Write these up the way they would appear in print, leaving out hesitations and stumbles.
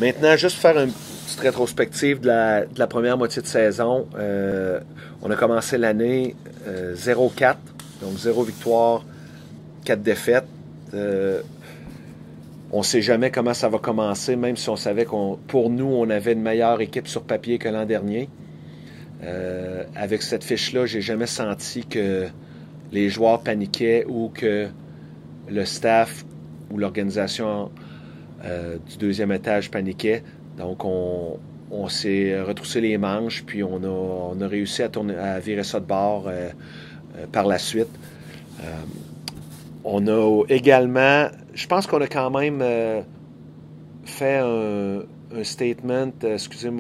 Maintenant, juste faire une petite rétrospective de la première moitié de saison. On a commencé l'année 0-4, donc 0 victoire, 4 défaites. On ne sait jamais comment ça va commencer, même si on savait qu'on, pour nous, on avait une meilleure équipe sur papier que l'an dernier. Avec cette fiche-là, j'ai jamais senti que les joueurs paniquaient ou que le staff ou l'organisation du deuxième étage paniquait. Donc, on s'est retroussé les manches, puis on a réussi à virer ça de bord par la suite. Euh, on a également, je pense qu'on a quand même fait un statement, excusez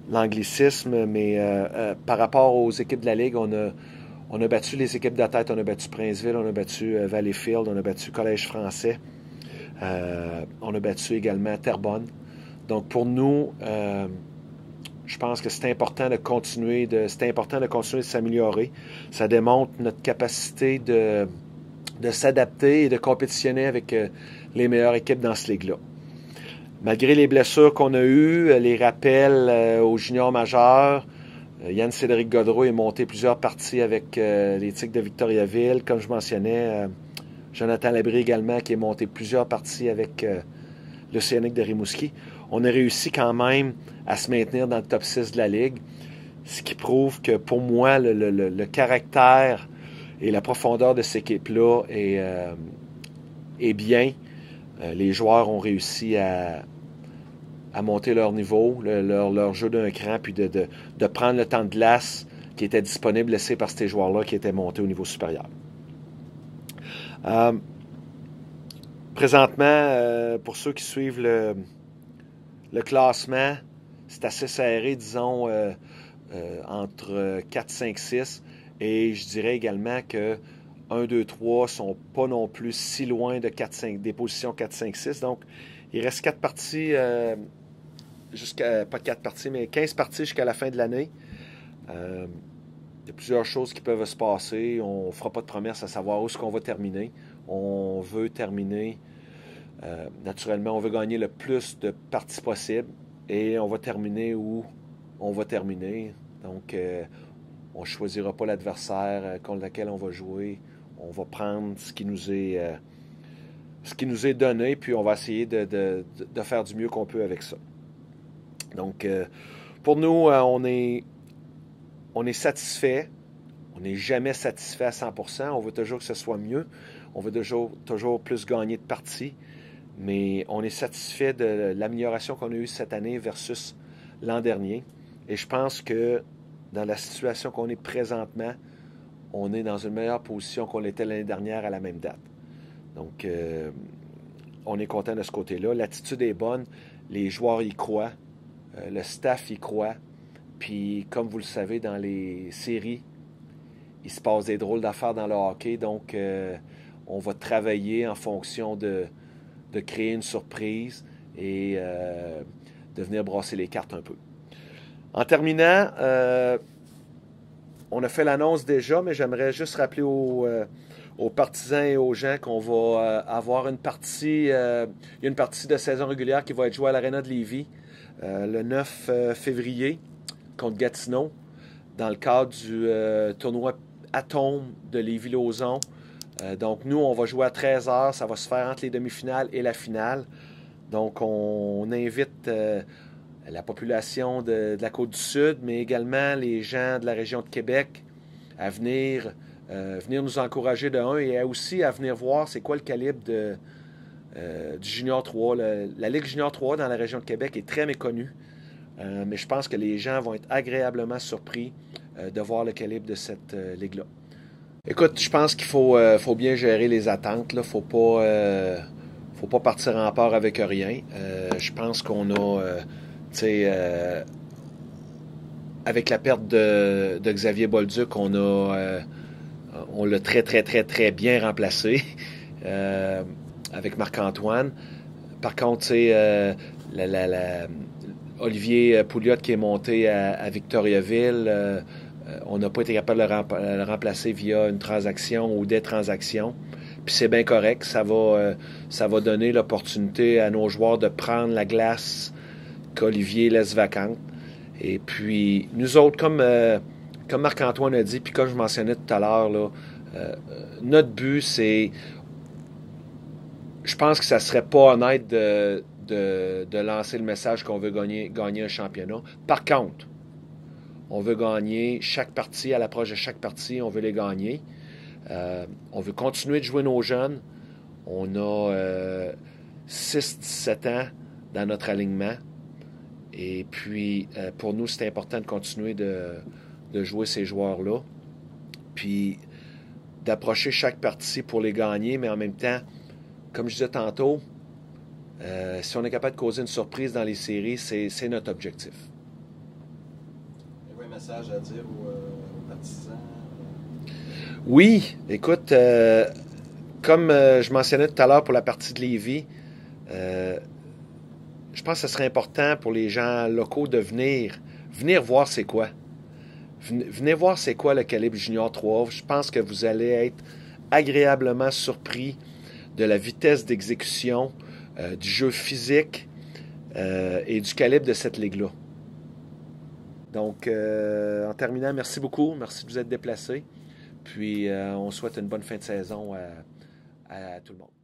l'anglicisme, mais par rapport aux équipes de la Ligue, on a battu les équipes de tête, on a battu Princeville, on a battu Valleyfield, on a battu Collège français, on a battu également Terrebonne. Donc pour nous, je pense que c'est important de continuer de s'améliorer. Ça démontre notre capacité de s'adapter et de compétitionner avec les meilleures équipes dans ce ligue-là. Malgré les blessures qu'on a eues, les rappels aux juniors majeurs, Yann-Cédric Godreau est monté plusieurs parties avec les Tigres de Victoriaville. Comme je mentionnais, Jonathan Labrie également qui est monté plusieurs parties avec l'Océanique de Rimouski. On a réussi quand même à se maintenir dans le top 6 de la Ligue, ce qui prouve que pour moi, le caractère et la profondeur de cette équipe-là est bien. Les joueurs ont réussi à monter leur niveau, leur jeu d'un cran, puis de prendre le temps de glace qui était disponible laissé par ces joueurs-là qui étaient montés au niveau supérieur. Présentement, pour ceux qui suivent le classement, c'est assez serré, disons, entre 4, 5, 6. Et je dirais également que 1, 2, 3 ne sont pas non plus si loin de 4, 5, des positions 4, 5, 6. Donc, il reste 4 parties, pas 4 parties, mais 15 parties jusqu'à la fin de l'année. Il y a plusieurs choses qui peuvent se passer. On ne fera pas de promesses à savoir où est-ce qu'on va terminer. On veut terminer, naturellement, on veut gagner le plus de parties possible et on va terminer où on va terminer. Donc, on ne choisira pas l'adversaire contre lequel on va jouer. On va prendre ce qui nous est donné, puis on va essayer de faire du mieux qu'on peut avec ça. Donc, pour nous, on est satisfait. On n'est jamais satisfait à 100%. On veut toujours que ce soit mieux. On veut toujours plus gagner de parties. Mais on est satisfait de l'amélioration qu'on a eue cette année versus l'an dernier. Et je pense que dans la situation qu'on est présentement, on est dans une meilleure position qu'on l'était l'année dernière à la même date. Donc, on est content de ce côté-là. L'attitude est bonne. Les joueurs y croient. Le staff y croit. Puis, comme vous le savez, dans les séries, il se passe des drôles d'affaires dans le hockey. Donc, on va travailler en fonction de créer une surprise et de venir brasser les cartes un peu. En terminant, on a fait l'annonce déjà, mais j'aimerais juste rappeler aux partisans et aux gens qu'on va avoir une partie, il y a une partie de saison régulière qui va être jouée à l'Arena de Lévis le 9 février contre Gatineau dans le cadre du tournoi Atome de Lévis-Lauzon. Donc nous, on va jouer à 13h, ça va se faire entre les demi-finales et la finale. Donc on invite la population de la Côte-du-Sud, mais également les gens de la région de Québec à venir nous encourager de un et aussi à venir voir c'est quoi le calibre du Junior 3. La Ligue Junior 3 dans la région de Québec est très méconnue, mais je pense que les gens vont être agréablement surpris de voir le calibre de cette ligue-là. Écoute, je pense qu'il faut bien gérer les attentes. Il faut pas partir en part avec rien. Je pense qu'on a... avec la perte de Xavier Bolduc, on l'a très, très, très, très bien remplacé avec Marc-Antoine. Par contre, Olivier Pouliot qui est monté à Victoriaville, on n'a pas été capable de le remplacer via une transaction ou des transactions. Puis c'est bien correct. Ça va donner l'opportunité à nos joueurs de prendre la glace qu'Olivier laisse vacante. Et puis, nous autres, comme Marc-Antoine a dit, puis comme je mentionnais tout à l'heure, là, notre but, c'est... Je pense que ça serait pas honnête de lancer le message qu'on veut gagner un championnat. Par contre, on veut gagner chaque partie, à l'approche de chaque partie, on veut les gagner. On veut continuer de jouer nos jeunes. On a 6-17 ans dans notre alignement. Et puis, pour nous, c'est important de continuer de jouer ces joueurs-là. Puis, d'approcher chaque partie pour les gagner, mais en même temps, comme je disais tantôt, si on est capable de causer une surprise dans les séries, c'est notre objectif. Avez-vous un message à dire aux partisans? Oui, écoute, comme je mentionnais tout à l'heure pour la partie de Lévis, je pense que ce serait important pour les gens locaux de venir voir c'est quoi. Venez voir c'est quoi le calibre Junior 3. Je pense que vous allez être agréablement surpris de la vitesse d'exécution, du jeu physique et du calibre de cette ligue-là. Donc, en terminant, merci beaucoup. Merci de vous être déplacés. Puis, on souhaite une bonne fin de saison à tout le monde.